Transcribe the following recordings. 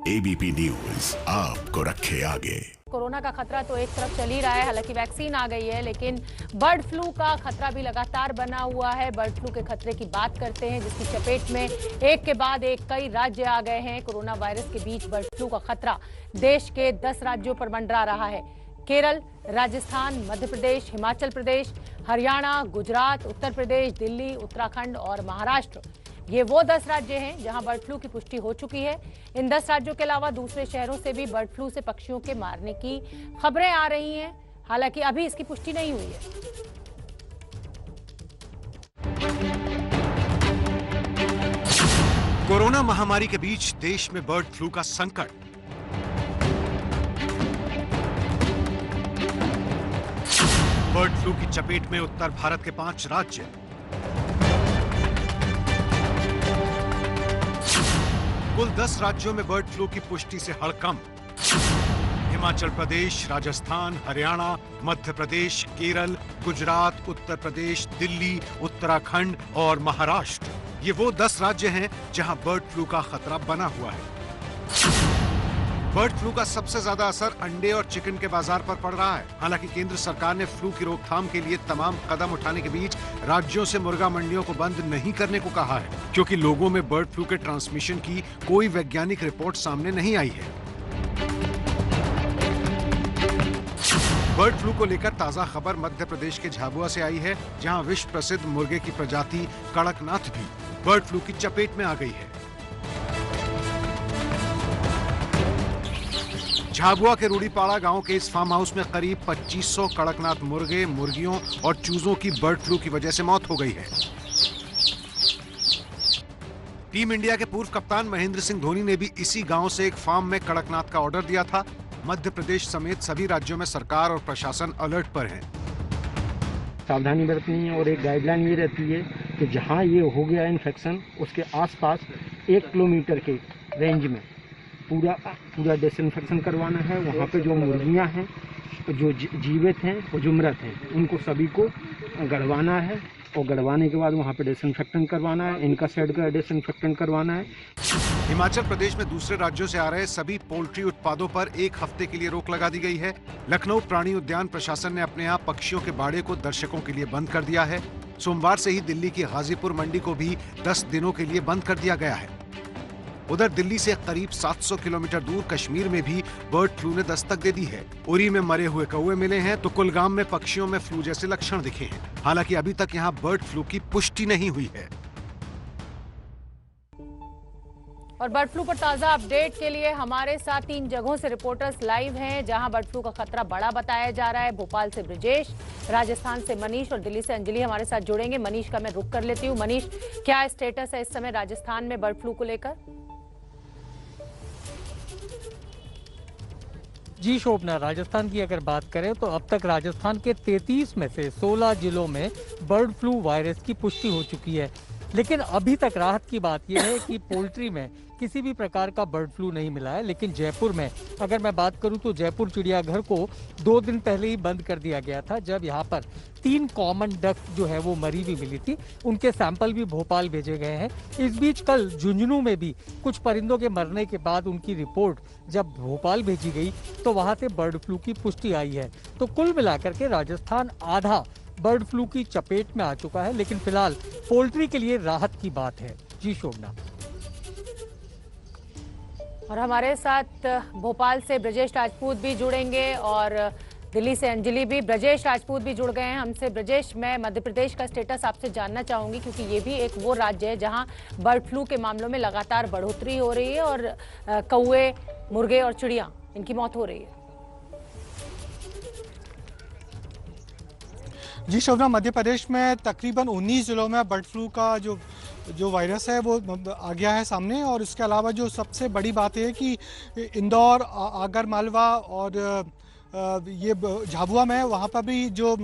ABP news आपको रखे आगे। कोरोना का खतरा तो एक तरफ चल ही रहा है, हालांकि वैक्सीन आ गई है, लेकिन बर्ड फ्लू का खतरा भी लगातार बना हुआ है। बर्ड फ्लू के खतरे की बात करते हैं, जिसकी चपेट में एक के बाद एक कई राज्य आ गए हैं। कोरोना वायरस के बीच बर्ड फ्लू का खतरा देश के 10 राज्यों पर मंडरा रहा है। केरल, राजस्थान, मध्य प्रदेश, हिमाचल प्रदेश, हरियाणा, गुजरात, उत्तर प्रदेश, दिल्ली, उत्तराखंड और महाराष्ट्र, ये वो 10 राज्य हैं जहां बर्ड फ्लू की पुष्टि हो चुकी है। इन 10 राज्यों के अलावा दूसरे शहरों से भी बर्ड फ्लू से पक्षियों के मारने की खबरें आ रही हैं, हालांकि अभी इसकी पुष्टि नहीं हुई है। कोरोना महामारी के बीच देश में बर्ड फ्लू का संकट। बर्ड फ्लू की चपेट में उत्तर भारत के 5 राज्य। कुल 10 राज्यों में बर्ड फ्लू की पुष्टि से हड़कंप। हिमाचल प्रदेश, राजस्थान, हरियाणा, मध्य प्रदेश, केरल, गुजरात, उत्तर प्रदेश, दिल्ली, उत्तराखंड और महाराष्ट्र, ये वो 10 राज्य हैं जहां बर्ड फ्लू का खतरा बना हुआ है। बर्ड फ्लू का सबसे ज्यादा असर अंडे और चिकन के बाजार पर पड़ रहा है। हालांकि केंद्र सरकार ने फ्लू की रोकथाम के लिए तमाम कदम उठाने के बीच राज्यों से मुर्गा मंडियों को बंद नहीं करने को कहा है, क्योंकि लोगों में बर्ड फ्लू के ट्रांसमिशन की कोई वैज्ञानिक रिपोर्ट सामने नहीं आई है। बर्ड फ्लू को लेकर ताजा खबर मध्य प्रदेश के झाबुआ से आई है, जहां विश्व प्रसिद्ध मुर्गे की प्रजाति कड़कनाथ भी बर्ड फ्लू की चपेट में आ गई है। झाबुआ के रूड़ीपाड़ा गांव के इस फार्म हाउस में करीब 2500 कड़कनाथ मुर्गे, मुर्गियों और चूजों की बर्ड फ्लू की वजह से मौत हो गई है। टीम इंडिया के पूर्व कप्तान महेंद्र सिंह धोनी ने भी इसी गांव से एक फार्म में कड़कनाथ का ऑर्डर दिया था। मध्य प्रदेश समेत सभी राज्यों में सरकार और प्रशासन अलर्ट पर है। सावधानी बरतनी है और एक गाइडलाइन ये रहती है कि जहां ये हो गया इन्फेक्शन, उसके आसपास 1 किलोमीटर के रेंज में पूरा डिसइंफेक्शन करवाना है। वहाँ पे जो मुर्गियाँ हैं, जो जीवित हैं और जो मृत हैं, उनको सभी को गड़वाना है और गड़वाने के बाद वहाँ पे डिसइंफेक्टेंट करवाना है। इनका सेड का डिसइंफेक्टेंट करवाना है। हिमाचल प्रदेश में दूसरे राज्यों से आ रहे सभी पोल्ट्री उत्पादों पर 1 हफ्ते के लिए रोक लगा दी गई है। लखनऊ प्राणी उद्यान प्रशासन ने अपने यहाँ पक्षियों के बाड़े को दर्शकों के लिए बंद कर दिया है। सोमवार से ही दिल्ली की गाजीपुर मंडी को भी 10 दिनों के लिए बंद कर दिया गया है। उधर दिल्ली से करीब 700 किलोमीटर दूर कश्मीर में भी बर्ड फ्लू ने दस्तक दे दी है। उरी में मरे हुए कौवे मिले हैं तो कुलगाम में पक्षियों में फ्लू जैसे लक्षण दिखे हैं। हालांकि अभी तक यहां बर्ड फ्लू की पुष्टि नहीं हुई है। और बर्ड फ्लू पर ताजा अपडेट के लिए हमारे साथ 3 जगहों से रिपोर्टर्स लाइव हैं, जहां बर्ड फ्लू का खतरा बड़ा बताया जा रहा है। भोपाल से ब्रजेश, राजस्थान से मनीष और दिल्ली से अंजलि हमारे साथ जुड़ेंगे। मनीष का मैं रुक कर लेती हूँ। मनीष, क्या स्टेटस है इस समय राजस्थान में बर्ड फ्लू को लेकर? जी शोभना, राजस्थान की अगर बात करें तो अब तक राजस्थान के 33 में से 16 जिलों में बर्ड फ्लू वायरस की पुष्टि हो चुकी है। लेकिन अभी तक राहत की बात यह है कि पोल्ट्री में किसी भी प्रकार का बर्ड फ्लू नहीं मिला है। लेकिन जयपुर में अगर मैं बात करूं तो जयपुर चिड़ियाघर को 2 दिन पहले ही बंद कर दिया गया था, जब यहां पर 3 कॉमन डक जो है वो मरी हुई मिली थी। उनके सैंपल भी भोपाल भेजे गए हैं। इस बीच कल झुंझुनू में भी कुछ परिंदों के मरने के बाद उनकी रिपोर्ट जब भोपाल भेजी गई तो वहां से बर्ड फ्लू की पुष्टि आई है। तो कुल मिलाकर के राजस्थान आधा बर्ड फ्लू की चपेट में आ चुका है। लेकिन फिलहाल पोल्ट्री के लिए राहत की बात है। जी शोभना। और हमारे साथ भोपाल से ब्रजेश राजपूत भी जुड़ेंगे और दिल्ली से अंजलि भी। ब्रजेश राजपूत भी जुड़ गए हैं हमसे। ब्रजेश, मैं मध्य प्रदेश का स्टेटस आपसे जानना चाहूंगी, क्योंकि ये भी एक वो राज्य है जहां बर्ड फ्लू के मामलों में लगातार बढ़ोतरी हो रही है और कौवे, मुर्गे और चिड़िया, इनकी मौत हो रही है। जी शोभना, मध्य प्रदेश में तकरीबन 19 जिलों में बर्ड फ्लू का जो वायरस है वो आ गया है सामने। और इसके अलावा जो सबसे बड़ी बात है कि इंदौर, आगर मालवा और ये झाबुआ में वहाँ पर भी जो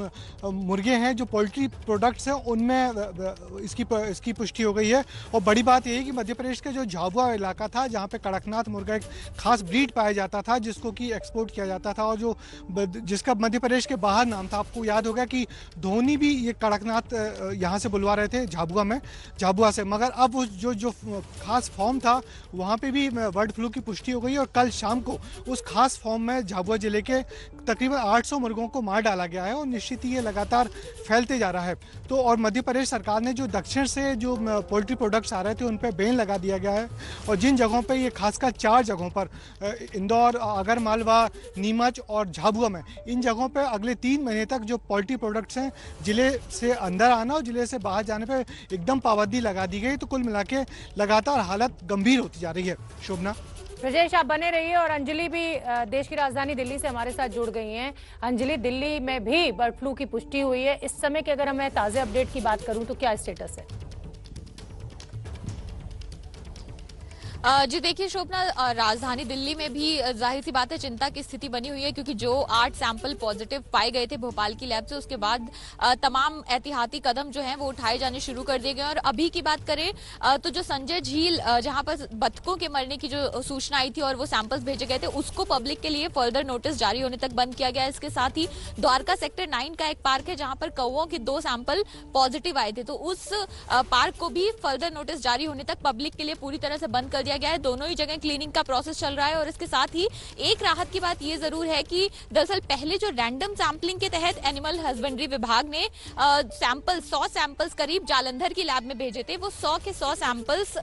मुर्गे हैं, जो पोल्ट्री प्रोडक्ट्स हैं, उनमें इसकी पुष्टि हो गई है। और बड़ी बात यही कि मध्य प्रदेश का जो झाबुआ इलाका था, जहाँ पे कड़कनाथ मुर्गा एक खास ब्रीड पाया जाता था, जिसको कि एक्सपोर्ट किया जाता था, और जिसका मध्य प्रदेश के बाहर नाम था। आपको याद होगा कि धोनी भी ये कड़कनाथ यहाँ से बुलवा रहे थे झाबुआ से, मगर अब उस जो खास फॉर्म था वहाँ पे भी बर्ड फ्लू की पुष्टि हो गई। और कल शाम को उस खास फॉर्म में झाबुआ जिले के तकरीबन 800 मुर्गों को मार डाला गया है, और निश्चित ही ये लगातार फैलते जा रहा है। तो और मध्य प्रदेश सरकार ने जो दक्षिण से जो पोल्ट्री प्रोडक्ट्स आ रहे थे उन पर बैन लगा दिया गया है। और जिन जगहों पे ये खासकर 4 जगहों पर, इंदौर, आगर मालवा, नीमच और झाबुआ में, इन जगहों पे अगले 3 महीने तक जो पोल्ट्री प्रोडक्ट्स हैं, जिले से अंदर आना और जिले से बाहर जाने पे एकदम पाबंदी लगा दी गई। तो कुल मिला के लगातार हालत गंभीर होती जा रही है। शोभना, ब्रजेश, आप बने रहिए। और अंजलि भी देश की राजधानी दिल्ली से हमारे साथ जुड़ गई हैं। अंजलि, दिल्ली में भी बर्ड फ्लू की पुष्टि हुई है। इस समय की अगर मैं ताज़े अपडेट की बात करूं तो क्या स्टेटस है? जी देखिए शोभना, राजधानी दिल्ली में भी जाहिर सी बात है चिंता की स्थिति बनी हुई है, क्योंकि जो 8 सैंपल पॉजिटिव पाए गए थे भोपाल की लैब से, उसके बाद तमाम एहतियाती कदम जो हैं वो उठाए जाने शुरू कर दिए गए। और अभी की बात करें तो जो संजय झील, जहां पर बतखों के मरने की जो सूचना आई थी और वो सैंपल्स भेजे गए थे, उसको पब्लिक के लिए फर्दर नोटिस जारी होने तक बंद किया गया है। इसके साथ ही द्वारका सेक्टर 9 का एक पार्क है जहां पर कौओं के 2 सैंपल पॉजिटिव आए थे, तो उस पार्क को भी फर्दर नोटिस जारी होने तक पब्लिक के लिए पूरी तरह से बंद कर दिया गया है। दोनों ही जगह क्लीनिंग का प्रोसेस चल रहा है। और इसके साथ ही एक राहत की बात ये जरूर है कि दरअसल पहले जो रैंडम सैंपलिंग के तहत एनिमल हस्बेंड्री विभाग ने 100 सैंपल्स करीब जालंधर की लैब में भेजे थे, वो 100 के 100 सैंपल्स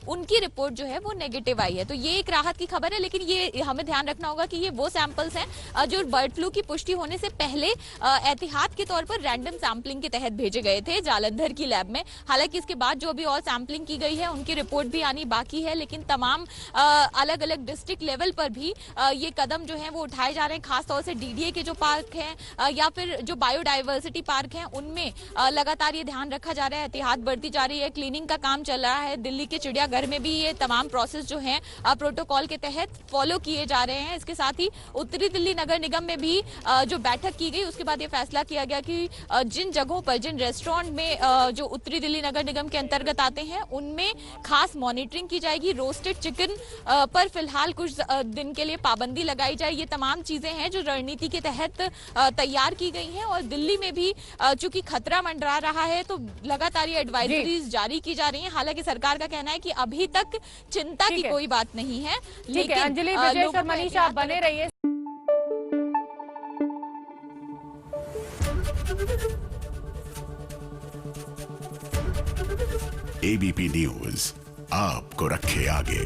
उनकी रिपोर्ट जो है वो नेगेटिव आई है। तो ये एक राहत की खबर है, लेकिन ये हमें ध्यान रखना होगा कि ये वो सैंपल्स हैं जो बर्ड फ्लू की पुष्टि होने से पहले एहतियात के तौर पर रैंडम सैंपलिंग के तहत भेजे गए थे जालंधर की लैब में। हालांकि इसके बाद जो भी और सैंपलिंग की गई है उनकी रिपोर्ट भी आनी बाकी है, लेकिन तमाम अलग अलग डिस्ट्रिक्ट लेवल पर भी ये कदम जो है वो उठाए जा रहे हैं। खासतौर से डीडीए के जो पार्क हैं या फिर जो बायोडाइवर्सिटी पार्क हैं, उनमें लगातार ये ध्यान रखा जा रहा है, एहतियात बढ़ती जा रही है, क्लीनिंग का काम चल रहा है। दिल्ली के चिड़ियाघर में भी ये तमाम प्रोसेस जो हैं प्रोटोकॉल के तहत फॉलो किए जा रहे हैं। इसके साथ ही उत्तरी दिल्ली नगर निगम में भी जो बैठक की गई उसके बाद ये फैसला किया गया कि जिन जगहों पर, जिन रेस्टोरेंट में जो उत्तरी दिल्ली नगर निगम के अंतर्गत आते हैं, उनमें खास मॉनिटरिंग की जाएगी। रोस्टेड चिकन पर फिलहाल कुछ दिन के लिए पाबंदी लगाई जाए। ये तमाम चीजें हैं जो रणनीति के तहत तैयार की गई हैं। और दिल्ली में भी चूंकि खतरा मंडरा रहा है तो लगातार ये एडवाइजरीज जारी की जा रही हैं। हालांकि सरकार का कहना है कि अभी तक चिंता की कोई बात नहीं है। लेकिन अंजलि, ब्रजेश और मनीषा, आप बने रहिए। एबीपी न्यूज आपको रखे आगे।